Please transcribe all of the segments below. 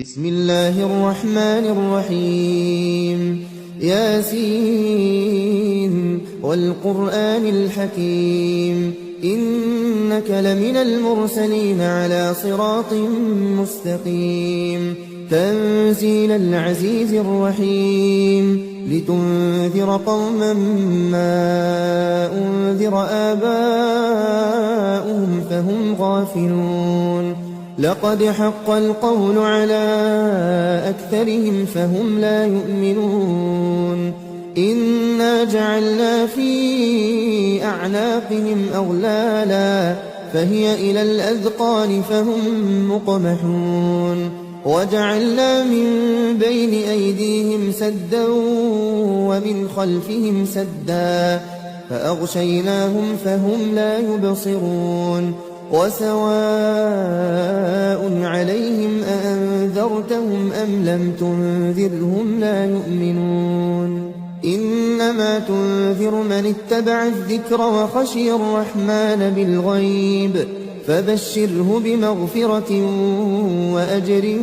بسم الله الرحمن الرحيم ياسين والقرآن الحكيم إنك لمن المرسلين على صراط مستقيم تنزيل العزيز الرحيم لتنذر قوما ما أنذر آباؤهم فهم غافلون لقد حق القول على أكثرهم فهم لا يؤمنون إنا جعلنا في أعناقهم أغلالا فهي إلى الأذقان فهم مقمحون وجعلنا من بين أيديهم سدا ومن خلفهم سدا فأغشيناهم فهم لا يبصرون وسواء عليهم أأنذرتهم أم لم تنذرهم لا يؤمنون إنما تنذر من اتبع الذكر وخشي الرحمن بالغيب فبشره بمغفرة وأجر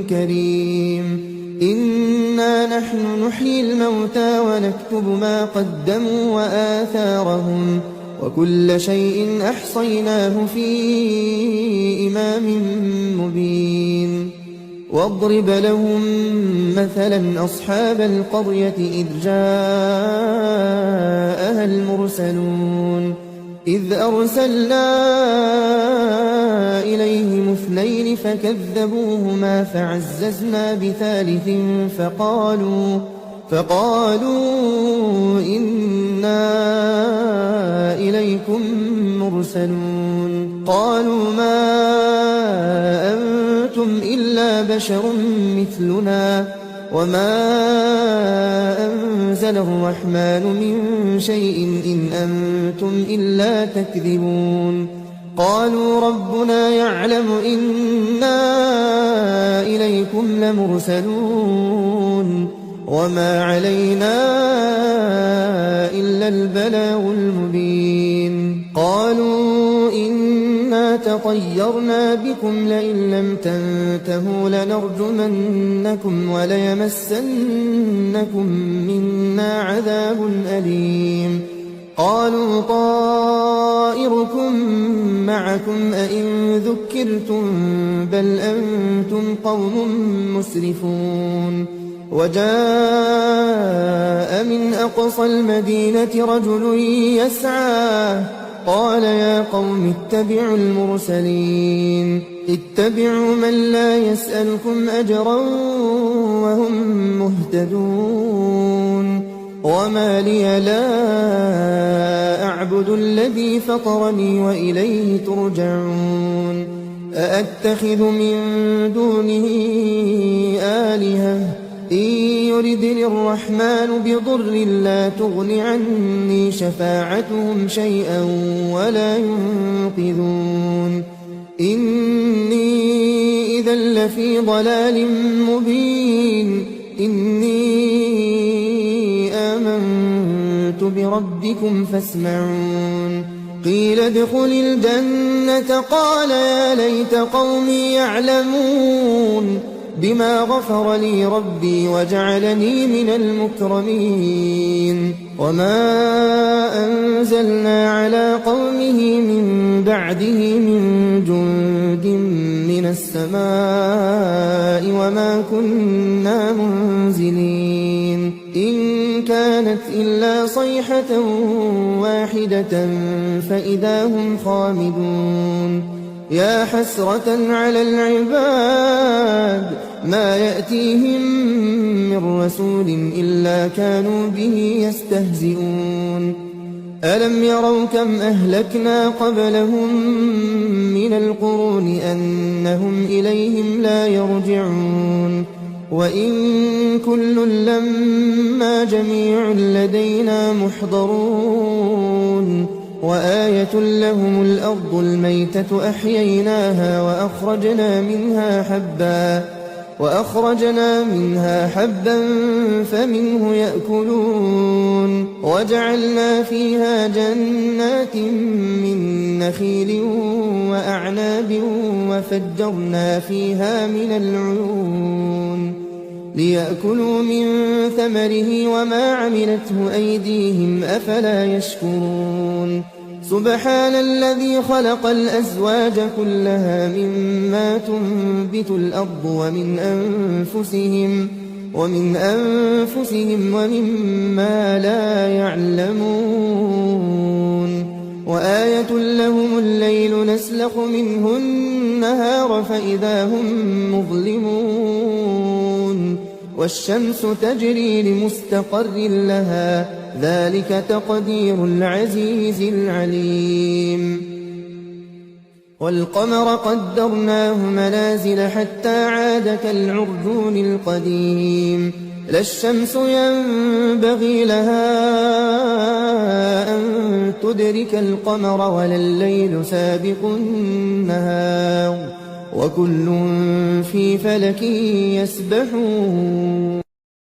كريم إنا نحن نحيي الموتى ونكتب ما قدموا وآثارهم وكل شيء أحصيناه في إمام مبين واضرب لهم مثلا أصحاب القرية إذ جاءها المرسلون إذ أرسلنا إليهم اثنين فكذبوهما فعززنا بثالث فقالوا إنا إليكم مرسلون قالوا ما أنتم إلا بشر مثلنا وما أنزل الرحمن من شيء إن أنتم إلا تكذبون قالوا ربنا يعلم إنا إليكم لمرسلون وما علينا إلا البلاغ المبين قالوا إنا تطيرنا بكم لئن لم تنتهوا لنرجمنكم وليمسنكم منا عذاب أليم قالوا طائركم معكم أئن ذكرتم بل أنتم قوم مسرفون وجاء من أقصى المدينة رجل يسعى قال يا قوم اتبعوا المرسلين اتبعوا من لا يسألكم أجرا وهم مهتدون وما لي لا أعبد الذي فطرني وإليه ترجعون أأتخذ من دونه آلهة إن يردني الرحمن بضر لا تغن عني شفاعتهم شيئا ولا ينقذون إني إذا لفي ضلال مبين إني آمنت بربكم فاسمعون قيل ادخل الجنة قال يا ليت قومي يعلمون بما غفر لي ربي وجعلني من المكرمين وما أنزلنا على قومه من بعده من جند من السماء وما كنا منزلين إن كانت إلا صيحة واحدة فإذا هم خامدون يا حسرة على العباد ما يأتيهم من رسول إلا كانوا به يستهزئون ألم يروا كم أهلكنا قبلهم من القرون أنهم إليهم لا يرجعون وإن كل لما جميع لدينا محضرون وآية لهم الأرض الميتة أحييناها وأخرجنا منها حبا وأخرجنا منها حبا فمنه يأكلون وجعلنا فيها جنات من نخيل وأعناب وفجرنا فيها من العيون ليأكلوا من ثمره وما عملته أيديهم أفلا يشكرون سبحان الذي خلق الأزواج كلها مما تنبت الأرض ومن أنفسهم ومما لا يعلمون وآية لهم الليل نسلخ منه النهار فإذا هم مظلمون والشمس تجري لمستقر لها ذلك تقدير العزيز العليم والقمر قدرناه منازل حتى عاد كالعرجون القديم لا الشمس ينبغي لها أن تدرك القمر ولا الليل سابق النهار وكل في فلك يسبحون